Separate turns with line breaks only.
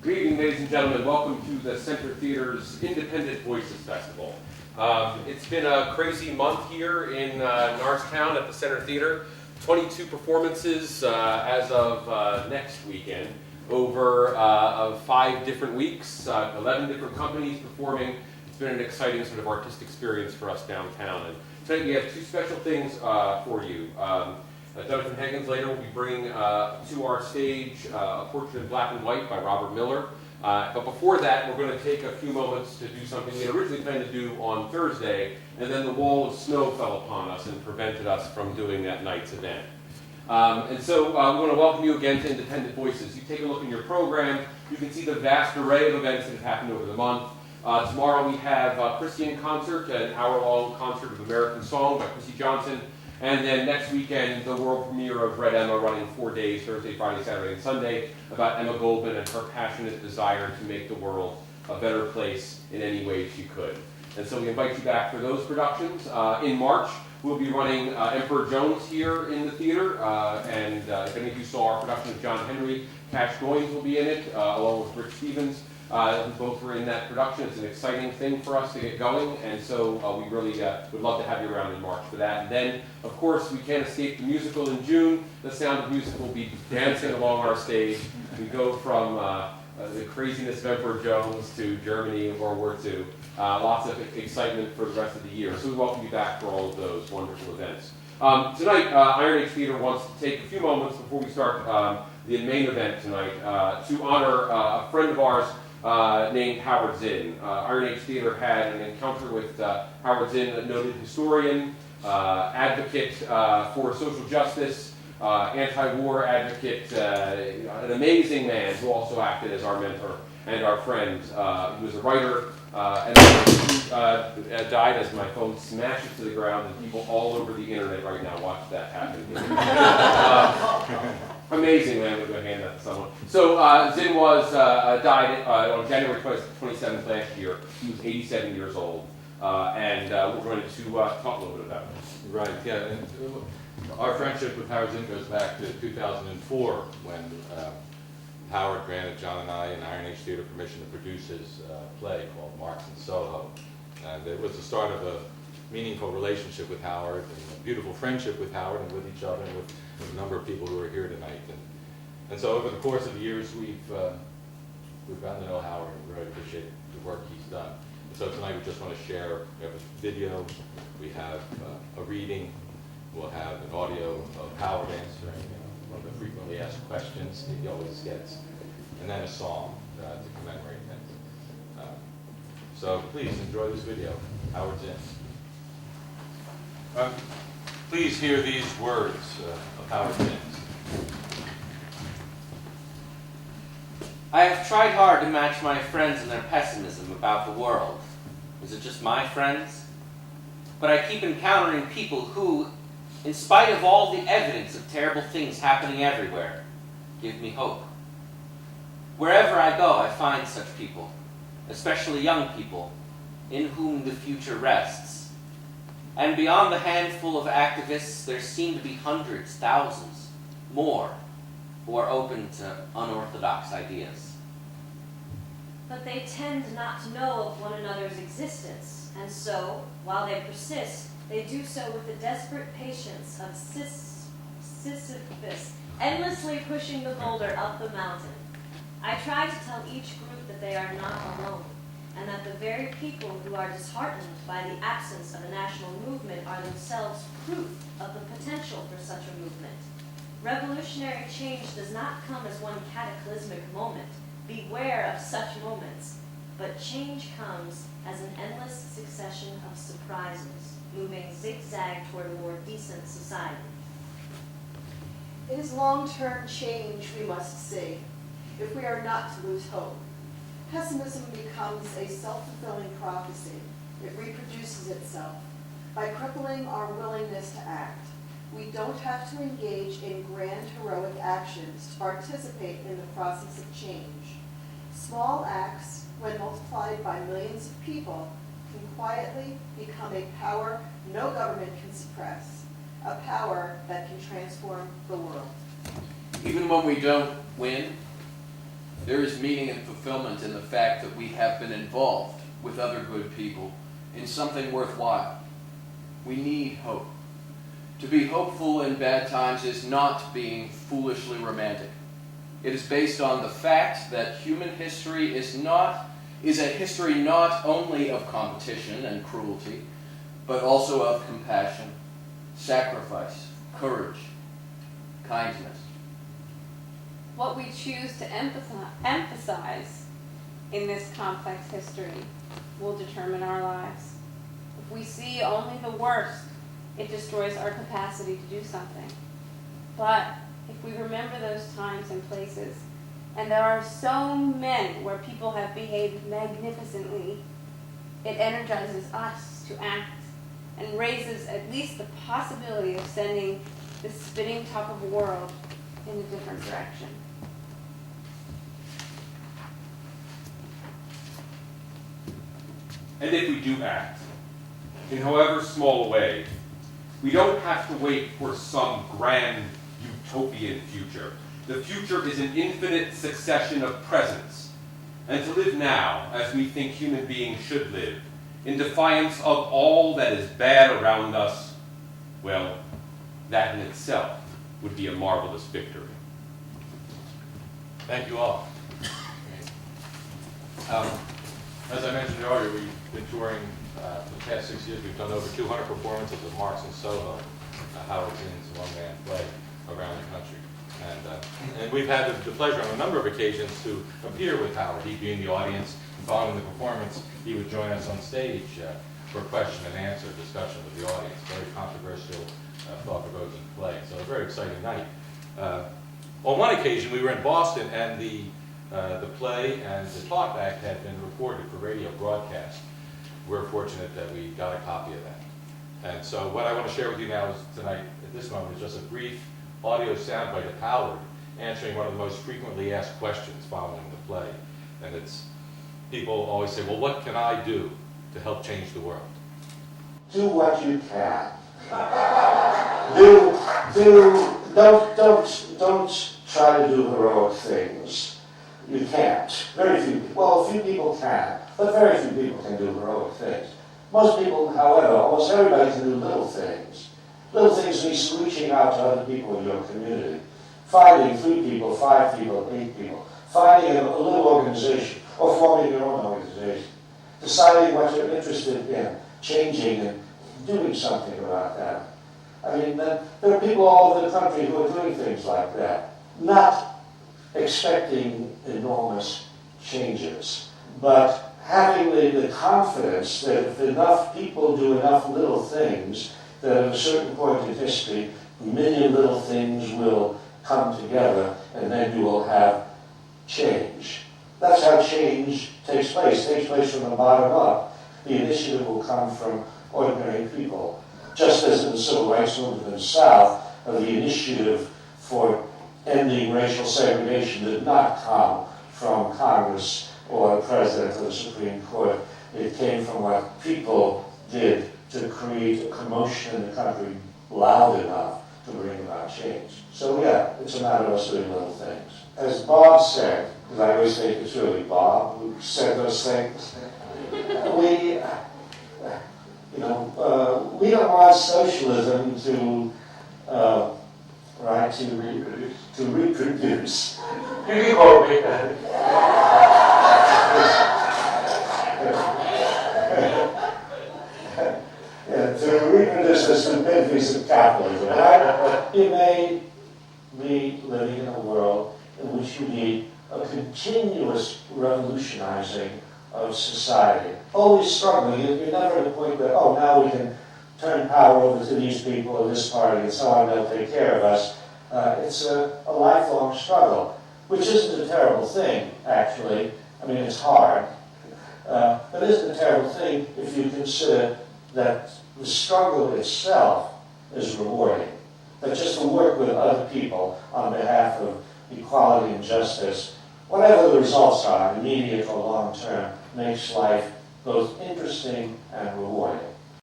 Good evening, ladies and gentlemen. Welcome to the Center Theater's Independent Voices Festival. It's been a crazy month here in Norristown at the Center Theater. 22 performances as of next weekend over 5 different weeks, 11 different companies performing. It's been an exciting sort of artistic experience for us downtown. And tonight we have 2 special things for you. Jonathan Higgins later will be bringing to our stage A Portrait in Black and White by Robert Miller. But before that, we're going to take a few moments to do something we had originally planned to do on Thursday, and then the wall of snow fell upon us and prevented us from doing that night's event. And so we want to welcome you again to Independent Voices. You take a look in your program, you can see the vast array of events that have happened over the month. Tomorrow we have Christian Concert, an hour-long concert of American Song by Chrissy Johnson. And then next weekend, the world premiere of Red Emma, running 4 days, Thursday, Friday, Saturday, and Sunday, about Emma Goldman and her passionate desire to make the world a better place in any way she could. And so we invite you back for those productions. In March, we'll be running Emperor Jones here in the theater. And if any of you saw our production of John Henry, Cash Goins will be in it, along with Rich Stevens. Both were in that production. It's an exciting thing for us to get going, and so we really would love to have you around in March for that. And then, of course, we can't escape the musical in June. The Sound of Music will be dancing along our stage. We go from the craziness of Emperor Jones to Germany and World War II. Lots of excitement for the rest of the year. So we welcome you back for all of those wonderful events. Tonight, Iron Age Theater wants to take a few moments before we start the main event tonight to honor a friend of ours named Howard Zinn. Iron Age Theater had an encounter with Howard Zinn, a noted historian, advocate for social justice, anti-war advocate, an amazing man who also acted as our mentor and our friend. He was a writer, and who died as my phone smashes to the ground, and people all over the internet right now watch that happen. Amazing, man. I'm going to hand that to someone. So Zinn died on January 27th last year. He was 87 years old. And we're going to talk a little bit about it.
Right, yeah. And our friendship with Howard Zinn goes back to 2004 when Howard granted John and I and Iron Age Theater permission to produce his play called Marx in Soho. And it was the start of a meaningful relationship with Howard and a beautiful friendship with Howard and with each other and with a number of people who are here tonight. And so over the course of the years, we've gotten to know Howard and we really appreciate the work he's done. And so tonight we just want to share, we have a video, we have a reading, we'll have an audio of Howard answering one of the frequently asked questions that he always gets, and then a song to commemorate him. So please enjoy this video. Howard Zinn. Please hear these words of Howard Zinn.
I have tried hard to match my friends in their pessimism about the world. Is it just my friends? But I keep encountering people who, in spite of all the evidence of terrible things happening everywhere, give me hope. Wherever I go, I find such people, especially young people, in whom the future rests. And beyond the handful of activists, there seem to be hundreds, thousands, more, who are open to unorthodox ideas.
But they tend not to know of one another's existence, and so, while they persist, they do so with the desperate patience of Sisyphus, endlessly pushing the boulder up the mountain. I try to tell each group that they are not alone, and that the very people who are disheartened by the absence of a national movement are themselves proof of the potential for such a movement. Revolutionary change does not come as one cataclysmic moment. Beware of such moments. But change comes as an endless succession of surprises, moving zigzag toward a more decent society.
It is long-term change we must see, if we are not to lose hope. Pessimism becomes a self-fulfilling prophecy. It reproduces itself. By crippling our willingness to act, we don't have to engage in grand heroic actions to participate in the process of change. Small acts, when multiplied by millions of people, can quietly become a power no government can suppress, a power that can transform the world.
Even when we don't win,
There is meaning and fulfillment in the fact that we have been involved with other good people in something worthwhile. We need hope. To be hopeful in bad times is not being foolishly romantic. It is based on the fact that human history is a history not only of competition and cruelty, but also of compassion, sacrifice, courage, kindness.
What we choose to emphasize in this complex history will determine our lives. If we see only the worst, it destroys our capacity to do something. But if we remember those times and places, and there are so many where people have behaved magnificently, it energizes us to act and raises at least the possibility of sending this spitting top of a world in a different direction.
And if we do act, in however small a way, we don't have to wait for some grand utopian future. The future is an infinite succession of presents. And to live now, as we think human beings should live, in defiance of all that is bad around us, well, that in itself would be a marvelous victory.
Thank you all. As I mentioned earlier, we've been touring for the past 6 years. We've done over 200 performances of Marx and Soho, Howard Zinn's one-man play around the country. And we've had the pleasure on a number of occasions to appear with Howard. He'd be in the audience. Following the performance, he would join us on stage for a question and answer discussion with the audience. Very controversial, thought-provoking play. So a very exciting night. On one occasion, we were in Boston, and the play and the talkback had been recorded for radio broadcast. We're fortunate that we got a copy of that. And so what I want to share with you now is tonight, at this moment, is just a brief audio soundbite of Howard answering one of the most frequently asked questions following the play. And it's, people always say, well, what can I do to help change the world?
Do what you can. Don't try to do heroic things. You can't. Very few people. Well, a few people can, but very few people can do heroic things. Most people, however, almost everybody can do little things. Little things means reaching out to other people in your community. Finding 3 people, 5 people, 8 people. Finding a little organization, or forming your own organization. Deciding what you're interested in, changing and doing something about that. I mean, there are people all over the country who are doing things like that. Not expecting enormous changes, but having the confidence that if enough people do enough little things, that at a certain point in history, a million little things will come together, and then you will have change. That's how change takes place. It takes place from the bottom up. The initiative will come from ordinary people. Just as in the civil rights movement in the South, the initiative for ending racial segregation did not come from Congress or the President or the Supreme Court. It came from what people did to create a commotion in the country loud enough to bring about change. So yeah, it's a matter of us doing little things. As Bob said, because I always think it's really Bob who said those things, we don't want socialism to reproduce. You can quote me. To reproduce the stupidities of capitalism. Right? You may be living in a world in which you need a continuous revolutionizing of society. Always struggling. You're never at a point where, oh, now we can turn power over to these people or this party and so on, they'll take care of us. It's a lifelong struggle, which isn't a terrible thing, actually. I mean, it's hard. But it isn't a terrible thing if you consider that the struggle itself is rewarding. That just to work with other people on behalf of equality and justice, whatever the results are, immediate or long term, makes life both interesting and rewarding.